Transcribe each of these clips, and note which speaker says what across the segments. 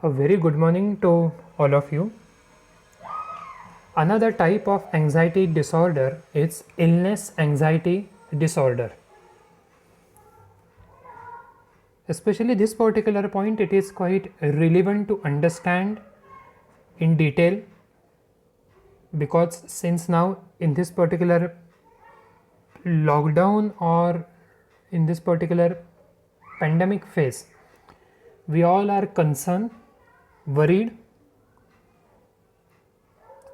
Speaker 1: A very good morning to all of you. Another type of anxiety disorder is illness anxiety disorder. Especially this particular point, it is quite relevant to understand in detail, because since now in this particular lockdown or in this particular pandemic phase, we all are concerned, worried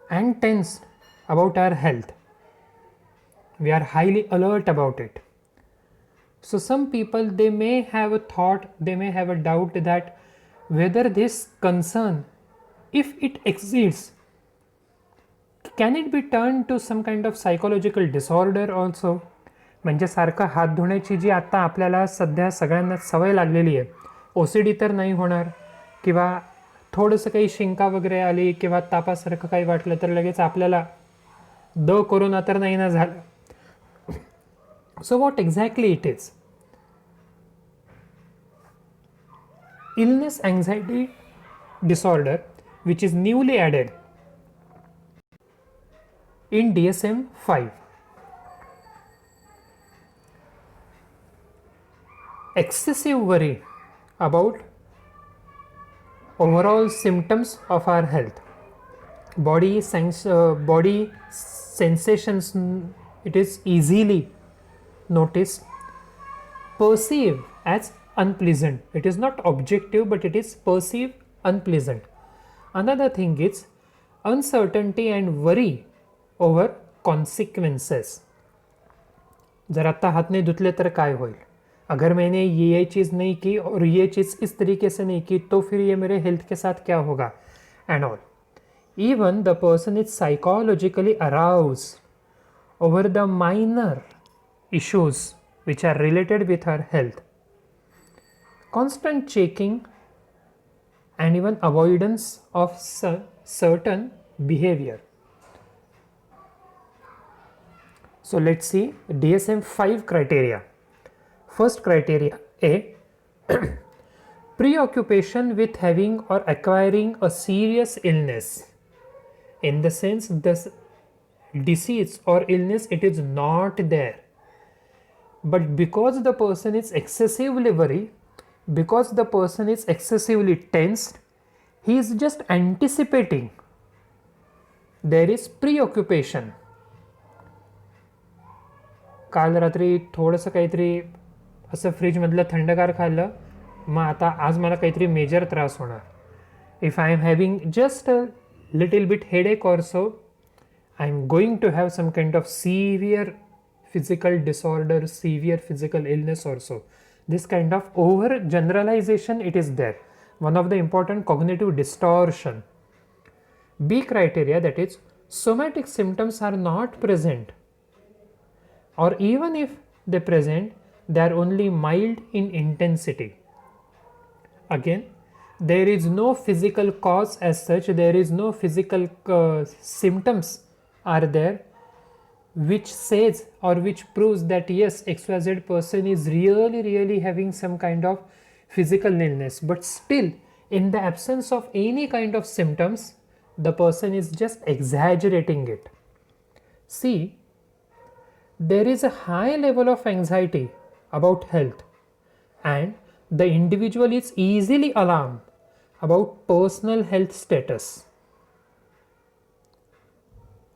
Speaker 1: and tensed about our health. We are highly alert about it. So some people, they may have a thought, they may have a doubt that whether this concern, if it exceeds, can it be turned to some kind of psychological disorder also? म्हणजे सारखं हात धुण्याची जी आता आपल्याला सध्या सगळ्यांना सवय लागलेली आहे, OCD तर नाही होणार, किंवा थोडंसं काही शिंका वगैरे आली किंवा तापासारखं काही वाटलं तर लगेच आपल्याला कोरोना तर नाही ना झालं. So what exactly it is? Illness anxiety disorder, which is newly added in DSM-5. Excessive worry about overall symptoms of our health. Body sensations, it is easily noticed, perceived as unpleasant. It is not objective, but it is perceived unpleasant. Another thing is uncertainty and worry over consequences. जर आता हाथ नहीं धुतले तर काय होईल, अगर मैंने ये चीज़ नहीं की और ये चीज़ इस तरीके से नहीं की तो फिर ये मेरे हेल्थ के साथ क्या होगा, and all. Even the person is psychologically aroused over the minor issues which are related with her health. Constant checking and even avoidance of certain behavior. So let's see DSM-5 criteria. First criteria A, preoccupation with having or acquiring a serious illness. In the sense, this disease or illness, it is not there, but because the person is excessively worried, because the person is excessively tensed, he is just anticipating. There is preoccupation. काल रात्री थोडंसं काहीतरी असं फ्रीजमधलं थंडगार खाल्लं, मग आता आज मला काहीतरी मेजर त्रास होणार. If I am having just a little bit headache or so, I am going to have some kind of severe physical disorder, severe physical illness also. This kind of over generalization, it is there. One of the important cognitive distortion. B criteria, that is somatic symptoms are not present, or even if they present, they are only mild in intensity. Again, there is no physical cause as such, there is no physical symptoms are there which says or which proves that yes, XYZ person is really having some kind of physical illness, but still in the absence of any kind of symptoms, the person is just exaggerating it. See, there is a high level of anxiety about health, and the individual is easily alarmed about personal health status.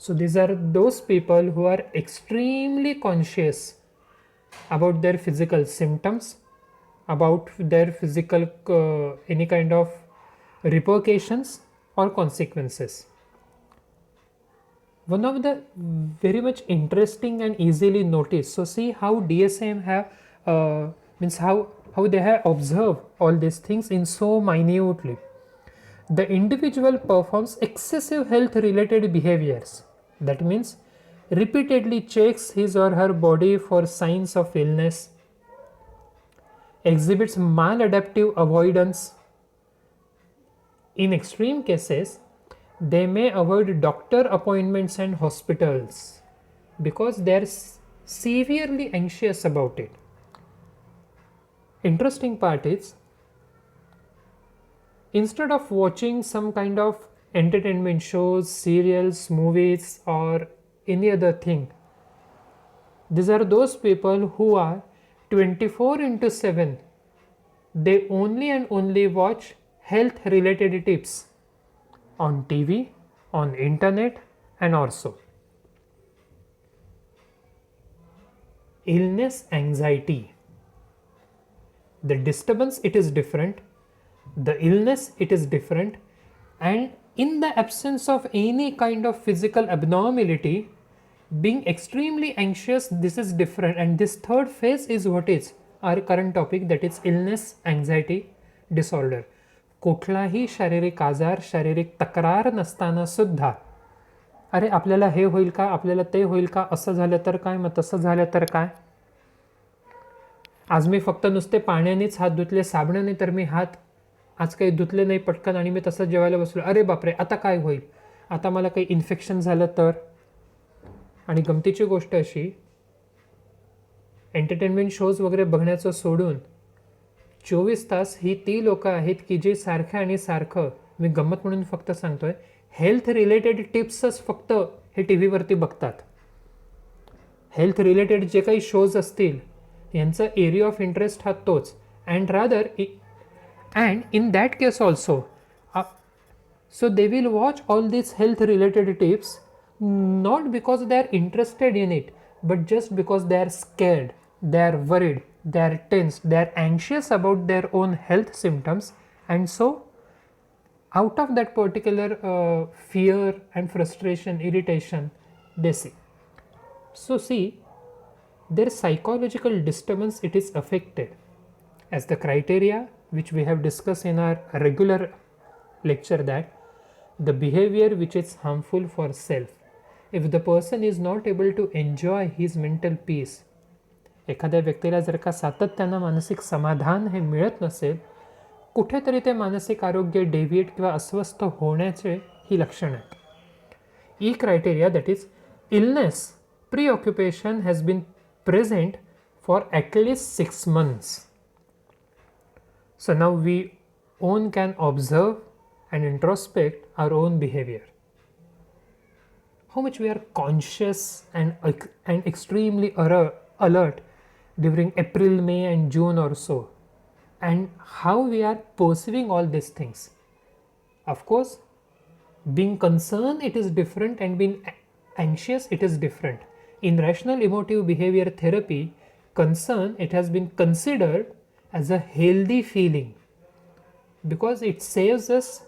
Speaker 1: So these are those people who are extremely conscious about their physical symptoms, about their physical any kind of repercussions or consequences. One of the very much interesting and easily noticed, so see how DSM have means how they have observed all these things in so minutely. The individual performs excessive health related behaviors. That means repeatedly checks his or her body for signs of illness, exhibits maladaptive avoidance. In extreme cases, they may avoid doctor appointments and hospitals because they are severely anxious about it. Interesting part is instead of watching some kind of entertainment shows, serials, movies, or any other thing, these are those people who are 24 into 7. They only and only watch health related tips on TV, on internet, and also illness anxiety. The disturbance, it is different, the illness, it is different, and in the absence of any kind of physical abnormality, being extremely anxious, this is different. And this third phase is what is our current topic, that is illness anxiety disorder. कुठलाही शारीरिक आजार, शारीरिक तक्रार नसताना सुद्धा अरे आपल्याला हे होईल का, आपल्याला ते होईल का, असं झालं तर काय, मग तसं झालं तर काय, आज मी फक्त नुसते पाण्यानेच हात धुतले, साबणाने तर मी हात आज काही धुतले नाही पटकन आणि मी तसंच जेवायला बसलो, अरे बापरे आता काय होईल, आता मला काही इन्फेक्शन झालं तर. आणि गमतीची गोष्ट अशी, एंटरटेनमेंट शोज वगैरे बघण्याचं सोडून 24 तास ही ती लोकं आहेत की जे सारखं आणि सारखं, मी गंमत म्हणून फक्त सांगतोय, हेल्थ रिलेटेड टिप्सच फक्त हे टी व्हीवरती बघतात. हेल्थ रिलेटेड जे काही शोज असतील यांचा एरिया ऑफ इंटरेस्ट हा तोच. And rather and in that case also, so they will watch all this health related tips not because they are interested in it, but just because they are scared, they are worried, they are tense, they are anxious about their own health symptoms, and so out of that particular fear and frustration, irritation, they see. So see, their psychological disturbance, it is affected as the criteria which we have discussed in our regular lecture, that the behavior which is harmful for self. If the person is not able to enjoy his mental peace, एखाद्या व्यक्तीला जर का सातत्यानं मानसिक समाधान हे मिळत नसेल, कुठेतरी ते मानसिक आरोग्य डेव्हिएट किंवा अस्वस्थ होण्याचे ही लक्षणं आहेत. E criteria, that is illness preoccupation has been present for at least 6 months. So now we own can observe and introspect our own behavior. How much we are conscious and extremely alert during April, May and June or so, and how we are perceiving all these things. Of course, being concerned, it is different, and being anxious, it is different. In rational emotive behavior therapy, concern, it has been considered as a healthy feeling because it saves us,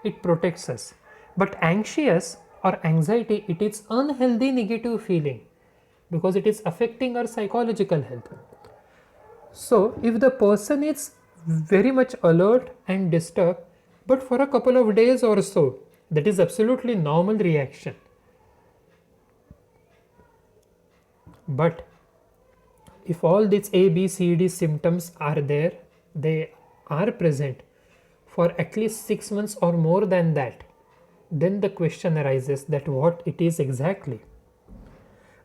Speaker 1: it protects us. But anxious or anxiety, it is unhealthy negative feeling because it is affecting our psychological health. So if the person is very much alert and disturbed, but for a couple of days or so, that is absolutely normal reaction. But if all these A, B, C, D symptoms are there, they are present for at least 6 months or more than that, then the question arises that what it is exactly.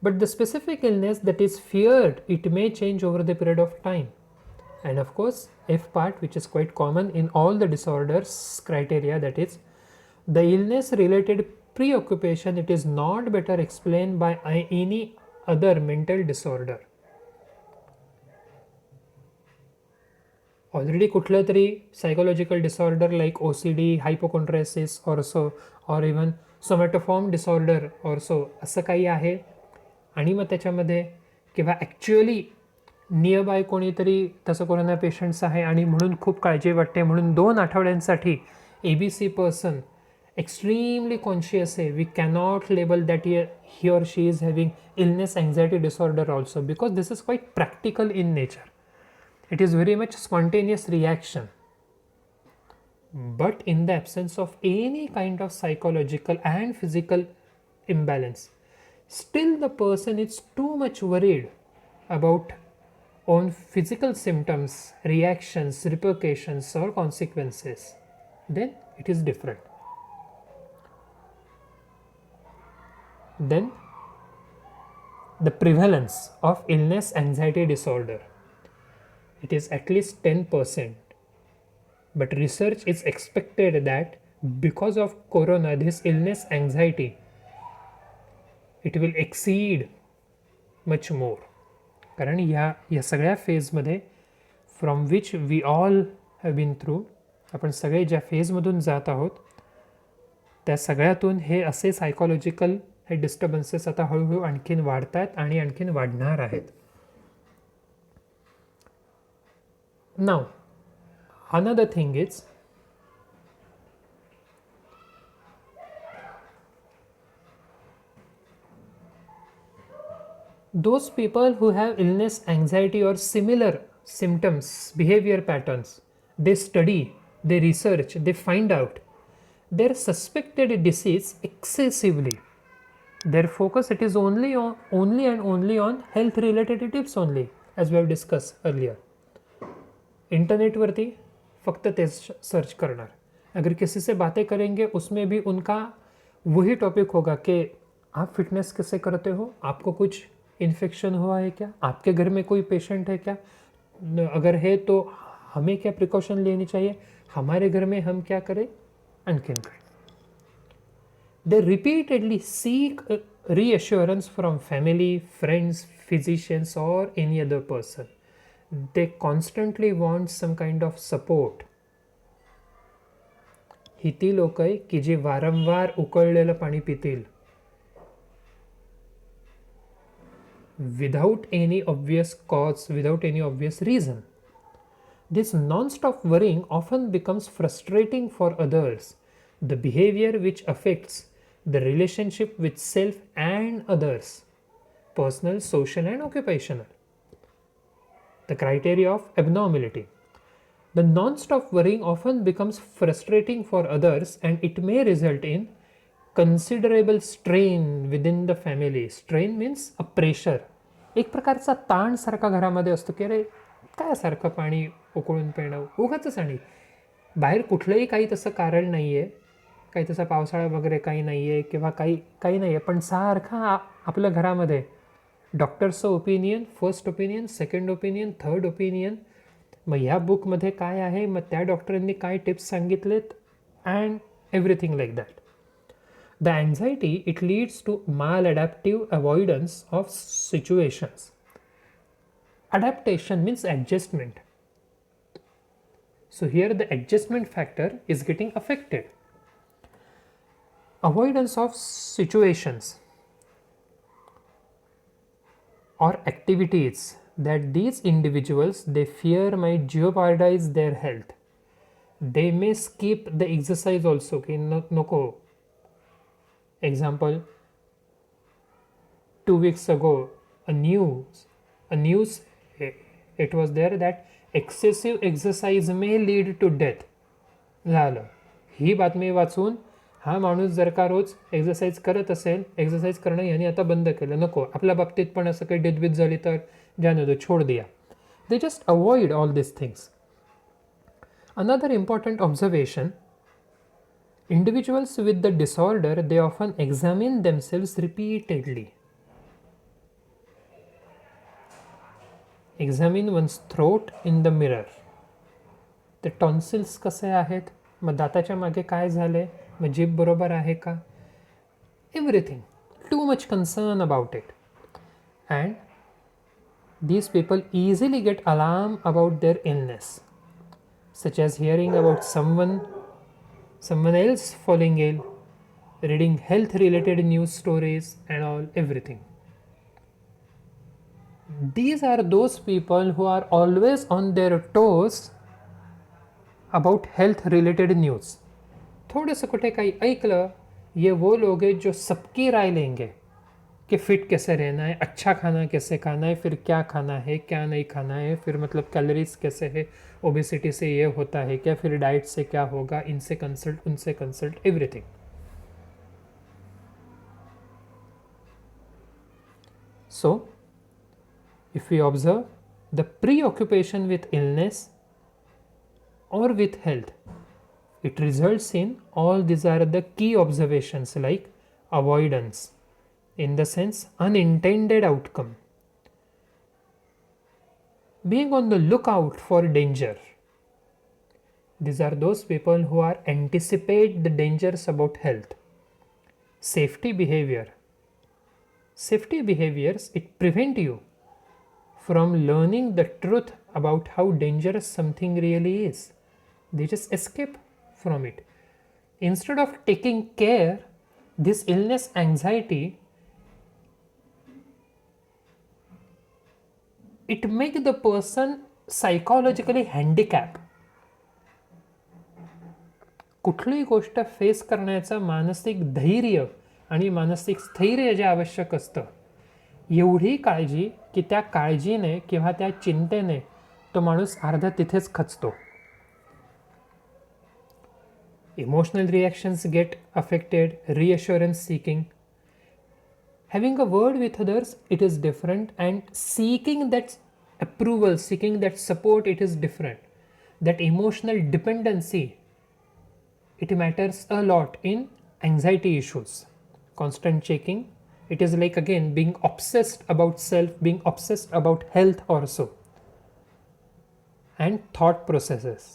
Speaker 1: But the specific illness that is feared, it may change over the period of time. And of course, F part, which is quite common in all the disorders criteria, that is the illness related preoccupation, it is not better explained by any other mental disorder. Already कुठलं तरी psychological disorder like OCD, hypochondriasis or so, or even somatoform disorder or so, असं काही आहे. आणि मग त्याच्यामध्ये किंवा actually near by कोणीतरी तसं कोरोना पेशंट्स आहे आणि म्हणून खूप काळजी वाटते म्हणून 2 आठवड्यांसाठी ABC पर्सन extremely conscious है, we cannot label that he or she is having illness anxiety disorder also, because this is quite practical in nature. It is very much spontaneous reaction. But in the absence of any kind of psychological and physical imbalance, still the person is too much worried about on physical symptoms, reactions, repercussions or consequences, then it is different. Then the prevalence of illness anxiety disorder, it is at least 10%, But research is expected that because of corona, this illness anxiety, it will exceed much more. कारण या सगळ्या फेजमध्ये from which we all have been through, आपण सगळे ज्या फेजमधून जात आहोत त्या सगळ्यातून हे असे सायकोलॉजिकल हे डिस्टर्बन्सेस आता हळूहळू आणखीन वाढत आहेत आणि आणखीन वाढणार आहेत. नाव another thing is those people who have illness, anxiety or similar symptoms, behavior patterns, they study, they research, they find out their suspected disease excessively. Their focus it is only and only on health related tips only, as we have discussed earlier. Internet वरती फक्त ते search करना, अगर किसी से बातें करेंगे उसमें भी उनका वही टॉपिक होगा कि आप फिटनेस कैसे करते हो, आपको कुछ इन्फेक्शन हुआ है क्या, आपके घर में कोई पेशेंट है क्या, अगर है तो हमें क्या प्रिकॉशन लेनी चाहिए, हमारे घर में हम क्या करें, आणखीन काय. They repeatedly seek reassurance from family, friends, physicians or any other person. They constantly want some kind of support. ही ती लोक आहे की जे वारंवार उकळलेलं पाणी पितील without any obvious cause, without any obvious reason. This non-stop worrying often becomes frustrating for others. The behavior which affects the relationship with self and others, personal, social and occupational. The criteria of abnormality. The non-stop worrying often becomes frustrating for others and it may result in considerable strain within the family. Strain means a pressure. एक प्रकारचा ताण सारखा घरामध्ये असतो की अरे काय सारखं पाणी उकळून पिणं उगाचच, आणि बाहेर कुठलंही काही तसं कारण नाही आहे, काही तसा पावसाळा वगैरे काही नाही आहे किंवा काही नाही आहे, पण सारखा आपल्या घरामध्ये डॉक्टरचं opinion, first opinion, second opinion, third opinion, मग ह्या बुकमध्ये काय आहे, मग त्या डॉक्टरांनी काय टिप्स सांगितलेत and everything like that. The anxiety, it leads to maladaptive avoidance of situations. Adaptation means adjustment. So here the adjustment factor is getting affected. Avoidance of situations or activities that these individuals they fear might jeopardize their health. They may skip the exercise also ki noko. Example, 2 weeks ago a news it was there that excessive exercise may lead to death. झालं ही बातमी वाचून हा माणूस जर का रोज exercise करत असेल, exercise करणं याने आता बंद केलं, नको आपल्या बाबतीत पण असं काही डेथबीत झाली तर जाने दो, छोड़ दिया. They just avoid all these things. Another important observation, individuals with the disorder they often examine themselves repeatedly. Examine one's throat in the mirror. ते टॉन्सिल्स कसे आहेत, मग दाताच्या मागे काय झाले, मग जीभ बरोबर आहे का, everything. Too much concern about it. And these people easily get alarmed about their illness, such as hearing about someone else falling ill, reading health related news stories and all everything. These are those people who are always on their toes about health related news. थोड़े से कुछ कहीं ऐकलं, ये वो लोग हैं जो सबकी राय लेंगे कि फिट कैसे रहना है, अच्छा खाना कैसे खाना है, फिर क्या खाना है क्या नहीं खाना है, फिर मतलब कैलोरीज कैसे है, ओबेसिटी से ये होता है क्या, फिर डाइट से क्या होगा, इनसे कंसल्ट उनसे consult everything. So if we observe the preoccupation with illness or with health, it results in all these are the key observations like avoidance, in the sense unintended outcome, being on the lookout for danger, These are those people who are anticipate the dangers about health. Safety behavior. Safety behaviors, it prevent you from learning the truth about how dangerous something really is. They just escape from it. Instead of taking care, this illness anxiety, it makes the person psychologically handicapped. कुठलीही गोष्ट face करण्याचं मानसिक धैर्य आणि मानसिक स्थैर्य जे आवश्यक असतं, एवढी काळजी की त्या काळजीने किंवा त्या चिंतेने तो माणूस अर्धा तिथेच खचतो. Emotional reactions get affected, reassurance seeking. Having a word with others, it is different, and seeking that approval, seeking that support, it is different. That emotional dependency, it matters a lot in anxiety issues. Constant checking, it is like again being obsessed about self, being obsessed about health also. And thought processes.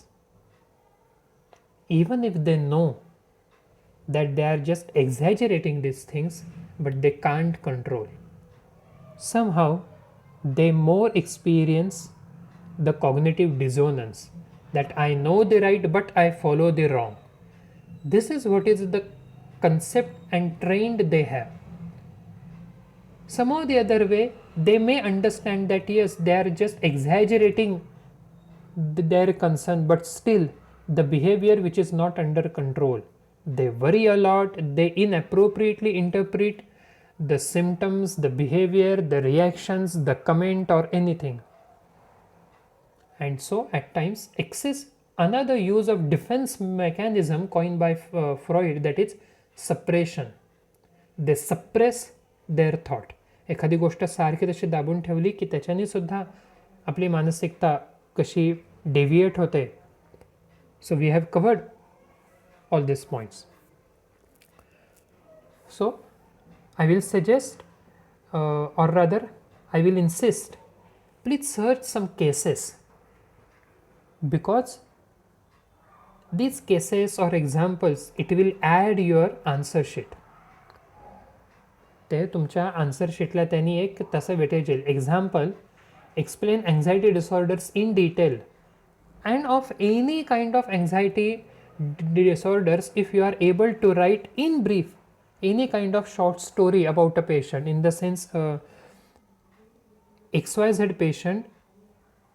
Speaker 1: Even if they know that they are just exaggerating these things, but they can't control. Somehow they more experience the cognitive dissonance, that I know the right but I follow the wrong. This is what is the concept and trained they have. Somehow the other way, they may understand that yes, they are just exaggerating their concern, but still the behavior which is not under control. They worry a lot, they inappropriately interpret the symptoms, the behavior, the reactions, the comment or anything. And so at times excess, another use of defense mechanism coined by Freud, that is suppression. They suppress their thought. एखादी गोष्ट सारखी तशी दाबून ठेवली की त्याच्याने सुद्धा आपली मानसिकता कशी डेव्हिएट होते. So we have covered all these points. So I will suggest, or rather I will insist, please search some cases, because these cases or examples, it will add your answer sheet. ते तुमच्या answer शीटला त्यांनी एक तसं weightage येईल. Example, explain anxiety disorders in detail, and of any kind of anxiety disorders, if you are able to write in brief any kind of short story about a patient, in the sense XYZ patient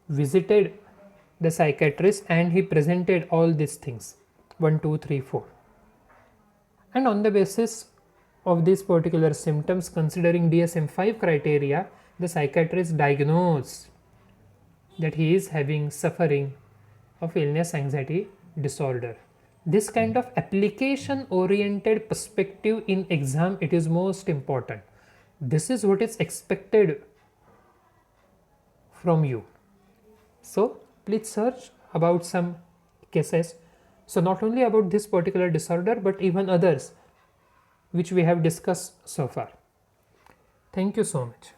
Speaker 1: visited the psychiatrist and he presented all these things 1 2 3 4, and on the basis of these particular symptoms, considering DSM-5 criteria, the psychiatrist diagnosed that he is having suffering of illness anxiety disorder. This kind of application oriented perspective in exam, it is most important. This is what is expected from you. So please search about some cases. So not only about this particular disorder, but even others which we have discussed so far. Thank you so much.